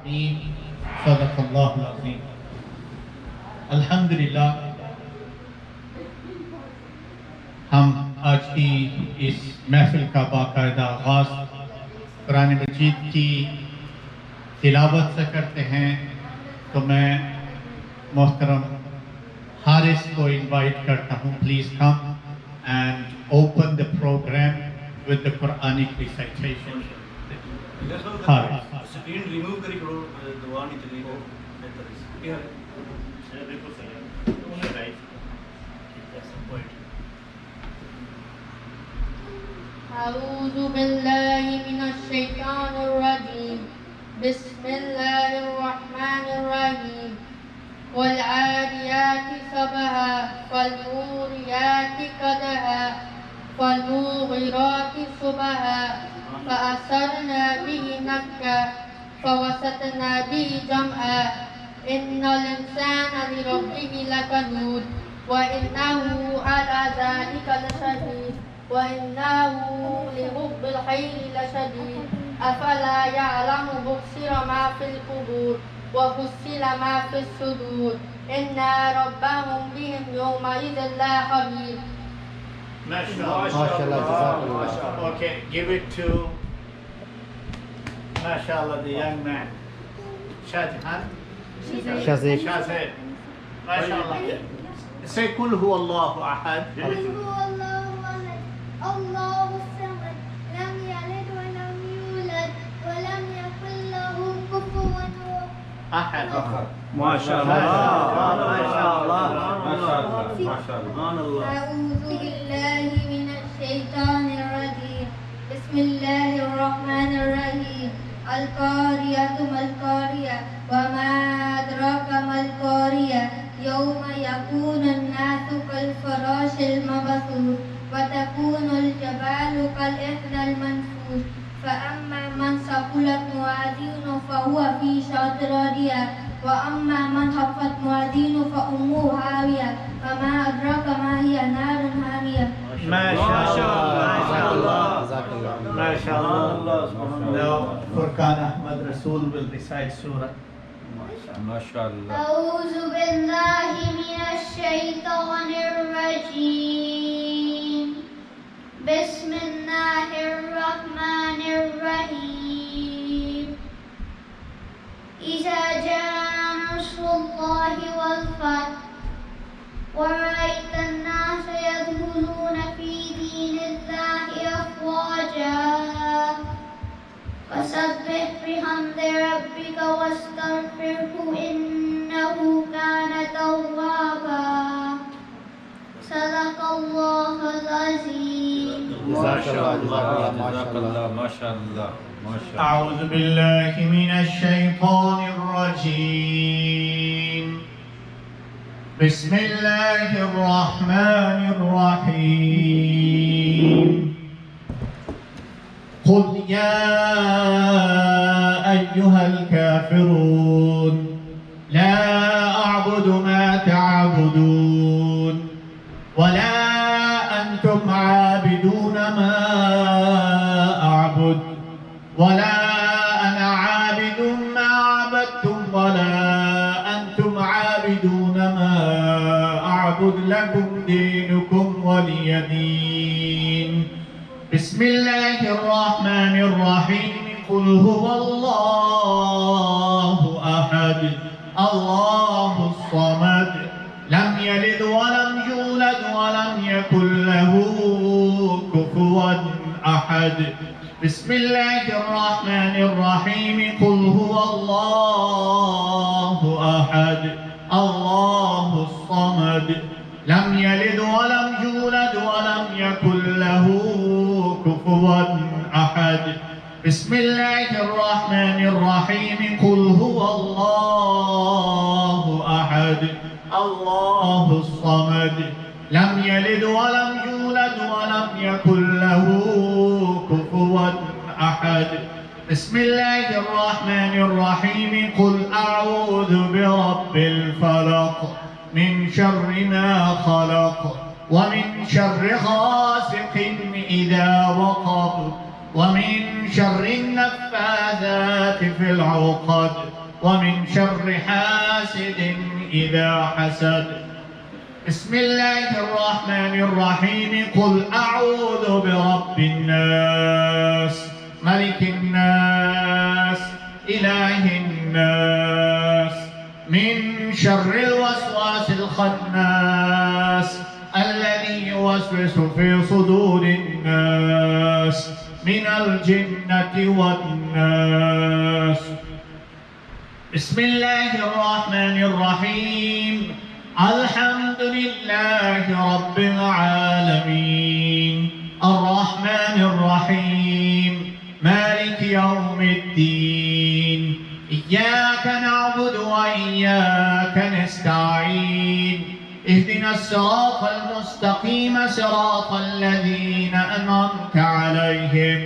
العظیم صدق اللہ العظیم۔ الحمدللہ ہم آج کی اس محفل کا باقاعدہ آغاز قرآن مجید کی تلاوت سے کرتے ہیں، تو میں محترم حارث کو انوائٹ کرتا ہوں، پلیز کم اینڈ اوپن the program with the Quranic recitation. حارث سکرین ریموو کری کرو دعا نہیں چلی گو أعوذ بالله من الشيطان الرجيم بسم الله الرحمن الرحيم والعاديات ضبحا فالموريات قدحا فالمغيرات صبحا فأثرن به نقعا فوسطن به جمعا إن الإنسان لربه لكنود وإنه على ذلك لشهيد وإنه لحب الخير لشديد أفلا يعلم بصر ما في القبور وحصل ما في الصدور إن ربهم بهم يومئذ لخبير. MashaAllah. Okay, give it to MashaAllah the young man. Shazib. MashaAllah. Say Qul huwa Allahu ahad. الله الصمد لم يلد ولم يولد ولم يكن له كفوا أحد. ما شاء الله ما شاء الله ما شاء الله. أعوذ بالله من الشيطان الرجيم بسم الله الرحمن الرحيم القارية ما القارية وما أدراك ما القارية يوم يكون الناس كالفراش المبثوث وتكون الجبال كالعهن المنفوش فأما من ثقلت موازينه فهو في عيشة راضية وأما من خفت موازينه فأمه هاوية وما أدراك ما هي نار حامية. ما شاء الله. ما شاء Allah. Now Furqan Ahmad Rasul will recite surah. ما شاء الله. أعوذ بالله من الشيطان الرجيم بسم الله الرحمن الرحيم إذا جاء نصر الله والفتح ورأيت الناس يدخلون في دين الله أفواجا فسبح بحمد ربك واستغفره إنه كان توابا. صدق الله العظيم. ما شاء الله ما شاء الله. أعوذ بالله من الشيطان الرجيم بسم الله الرحمن الرحيم قل يا أيها الكافرون لا أعبد ما تعبدون ولا أنتم عابدون ما أعبد ولا أنا عابد ما عبدتم ولا أنتم عابدون ما أعبد لكم دينكم ولي دين. بسم الله الرحمن الرحيم قل هو الله أحد الله الصمد لم يلد ولم يولد ولم يكن له كفوا أحد. بسم الله الرحمن الرحيم قل هو الله أحد الله الصمد لم يلد ولم يولد ولم يكن له كفوا أحد. بسم الله الرحمن الرحيم قل هو الله أحد الله الصمد لم يلد ولم يولد ولم يكن له كفوا أحد. بسم الله الرحمن الرحيم قل أعوذ برب الفلق من شر ما خلق ومن شر غاسق إذا وقب ومن شر النفاثات في العقد ومن شر حاسد إذا حسد. بسم الله الرحمن الرحيم. قل أعوذ برب الناس ملك الناس إله الناس من شر الوسواس الخناس الذي يوسوس في صدور الناس من الجنة والناس. بسم الله الرحمن الرحيم. الحمد لله رب العالمين الرحمن الرحيم مالك يوم الدين إياك نعبد وإياك نستعين اهدنا الصراط المستقيم صراط الذين أنعمت عليهم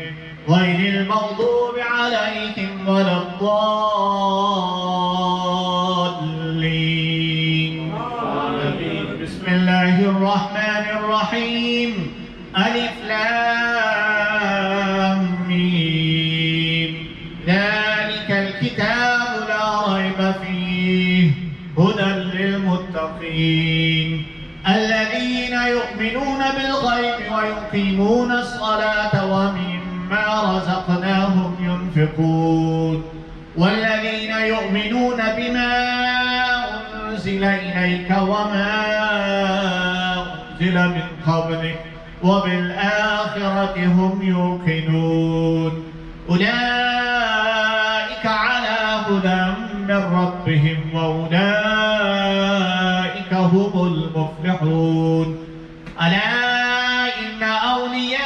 غير المغضوب عليهم ولا الضالين. بسم الله الرحمن الرحيم. ألف لام ميم. ذلك الكتاب لا ريب فيه هدى للمتقين الذين يؤمنون بالغيب ويقيمون الصلاة ومما رزقناهم ينفقون والذين يؤمنون بما أنزل إليك وما أنزل من قبلك وبالآخرة هم يوقنون أولئك على هدى من ربهم وأولئك هم المفلحون. ألا إن أولياء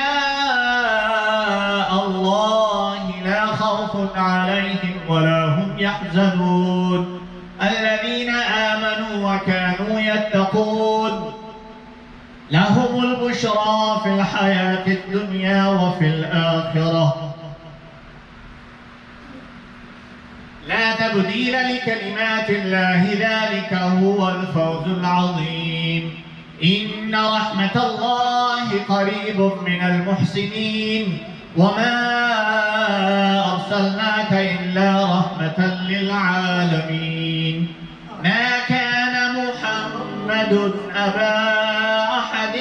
الله لا خوف عليهم ولا هم يحزنون الذين آمنوا وكانوا يتقون لهم البشرى في الحياة الدنيا وفي الآخرة لا تبديل لكلمات الله ذلك هو الفوز العظيم. إن رحمة الله قريب من المحسنين وما أرسلناك إلا رحمة للعالمين. ما كان محمد أبا أحد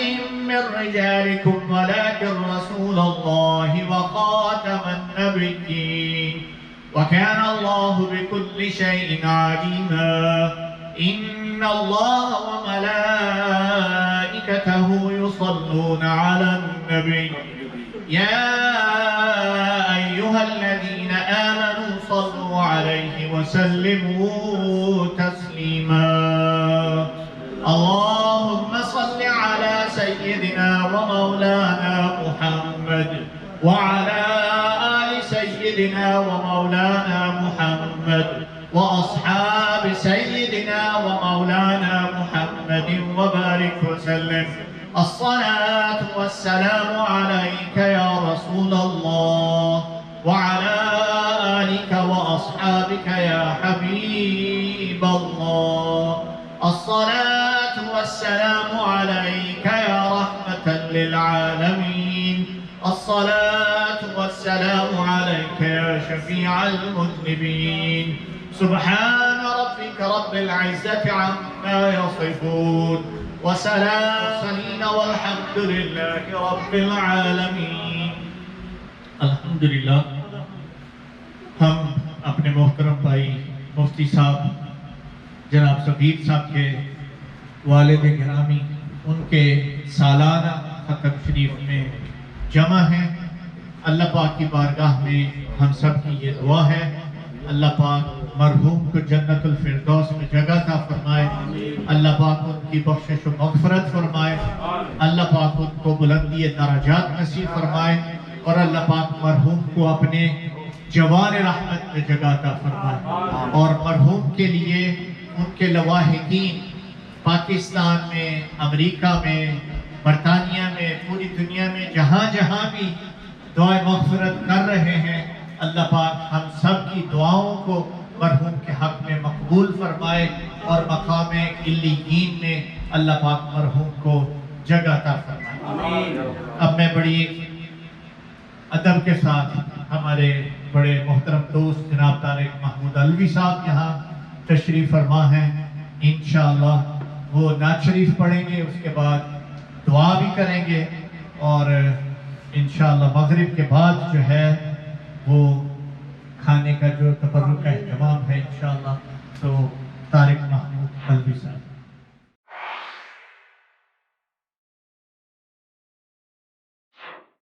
من رجالكم ولكن رسول الله وخاتم النبيين وكان الله بكل شيء عليما. إن الله وملائكته يصلون على النبي يا أيها الذين آمنوا صلوا عليه وسلموا تسليما. اللهم صل على سيدنا ومولانا محمد وعلى آل سيدنا ومولانا محمد وأصحاب سيدنا ومولانا محمد وبارك وسلم. الصلاة والسلام عليك يا رسول الله وعلى آلك وأصحابك يا حبيب الله. الصلاة والسلام عليك يا رحمة للعالمين. الصلاة والسلام عليك يا شفيع المذنبين. سبحان ربك رب العزة عما يصفون وسلام والحمد لله رب العالمين. الحمدللہ ہم اپنے محترم بھائی مفتی صاحب جناب شبیر صاحب کے والد گرامی ان کے سالانہ ختم شریف میں جمع ہیں. اللہ پاک کی بارگاہ میں ہم سب کی یہ دعا ہے اللہ پاک مرحوم کو جنت الفردوس میں جگہ عطا فرمائے. اللہ پاک ان کی بخشش و مغفرت فرمائے. اللہ پاک ان کو بلندی درجات نصیب فرمائے اور اللہ پاک مرحوم کو اپنے جوار رحمت میں جگہ عطا فرمائے. اور مرحوم کے لیے ان کے لواحقین پاکستان میں، امریکہ میں، برطانیہ میں، پوری دنیا میں جہاں جہاں بھی دعائے مغفرت کر رہے ہیں اللہ پاک ہم سب کی دعاؤں کو مرحوم کے حق میں مقبول فرمائے اور مقام علیین میں اللہ پاک مرحوم کو جگہ عطا فرمائے. اب میں بڑی ادب کے ساتھ ہمارے بڑے محترم دوست جناب طارق محمود علوی صاحب یہاں تشریف فرما ہیں، انشاءاللہ وہ نعت شریف پڑھیں گے، اس کے بعد دعا بھی کریں گے، اور انشاءاللہ مغرب کے بعد جو ہے وہ کھانے کا جو تبرک کا اہتمام ہے انشاءاللہ۔ تو طارق محمود علوی صاحب۔